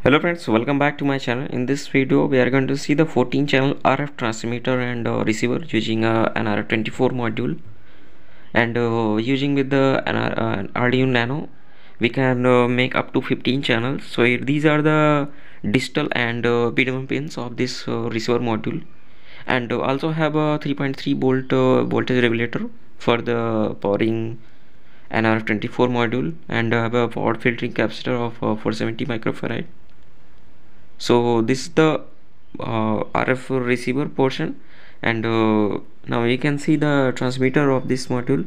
Hello friends, welcome back to my channel. In this video we are going to see the 14 channel RF transmitter and receiver using an NRF24 module, and using with the Arduino Nano we can make up to 15 channels. So these are the digital and PWM pins of this receiver module, and also have a 3.3 volt voltage regulator for the powering NRF24 module, and have a forward filtering capacitor of 470 microfarad. So this is the RF receiver portion, and now you can see the transmitter of this module.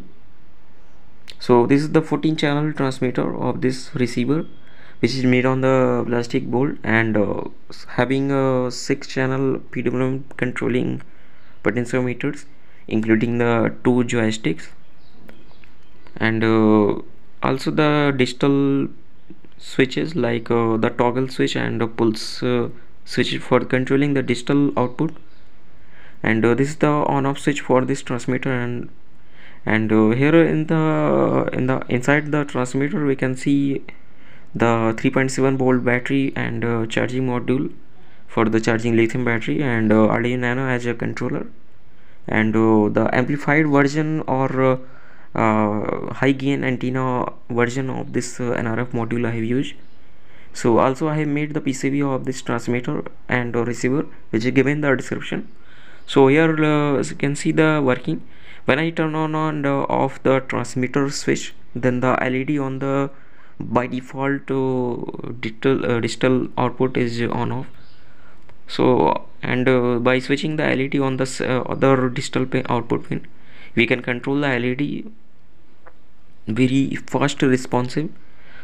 So this is the 14 channel transmitter of this receiver, which is made on the plastic board, and having a 6 channel PWM controlling potentiometers, including the 2 joysticks, and also the digital switches like the toggle switch and the pulse switch for controlling the digital output, and this is the on-off switch for this transmitter. And here in the inside the transmitter we can see the 3.7 volt battery and charging module for the charging lithium battery, and Arduino Nano as a controller, and the amplified version or high gain antenna version of this NRF module I have used. So also I have made the PCB of this transmitter and receiver, which is given in the description. So here as you can see the working. When I turn on and off the transmitter switch, then the LED on the by default digital output is on off. So and by switching the LED on the other digital pin output pin, we can control the LED very fast responsive.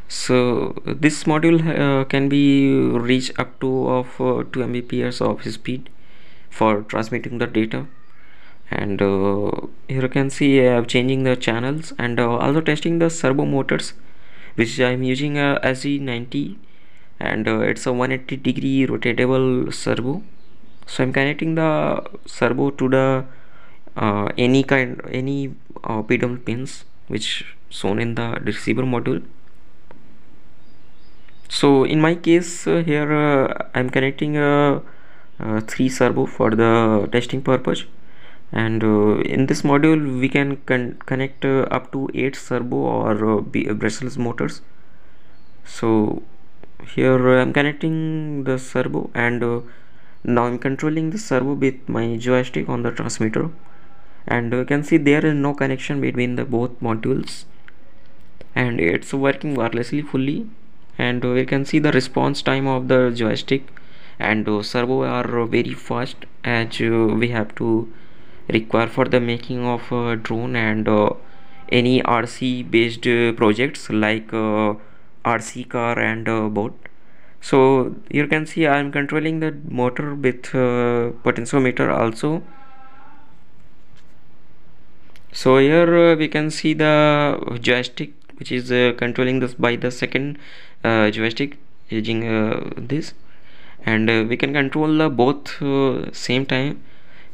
So this module can be reached up to of 2 Mbps of speed for transmitting the data. And here you can see I am changing the channels, and also testing the servo motors, which I am using a SE90, and it's a 180-degree rotatable servo. So I'm connecting the servo to the any PWM pins which shown in the receiver module. So in my case here I'm connecting 3 servo for the testing purpose, and in this module we can connect up to 8 servo or brushless motors. So here I'm connecting the servo, and now I'm controlling the servo with my joystick on the transmitter, and you can see there is no connection between the both modules, and it's working wirelessly fully. And you can see the response time of the joystick and servo are very fast, as we have to require for the making of a drone and any RC based projects like RC car and boat. So you can see I am controlling the motor with potentiometer also. So here we can see the joystick, which is controlling this by the second joystick using this, and we can control the both same time.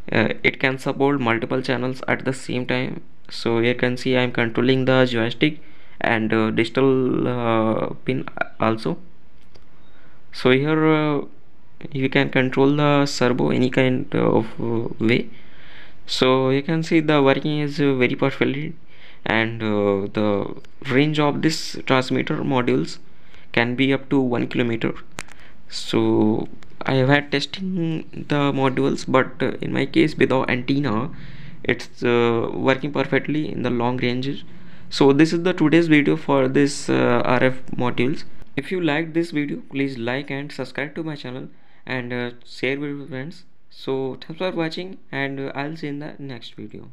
It can support multiple channels at the same time. So you can see I am controlling the joystick and digital pin also. So here you can control the servo any kind of way. So you can see the working is very perfectly, and the range of this transmitter modules can be up to 1 kilometer. So I have had testing the modules, but in my case without antenna it's working perfectly in the long ranges. So this is the today's video for this RF modules. If you liked this video, please like and subscribe to my channel, and share with your friends. So thanks for watching, and I'll see you in the next video.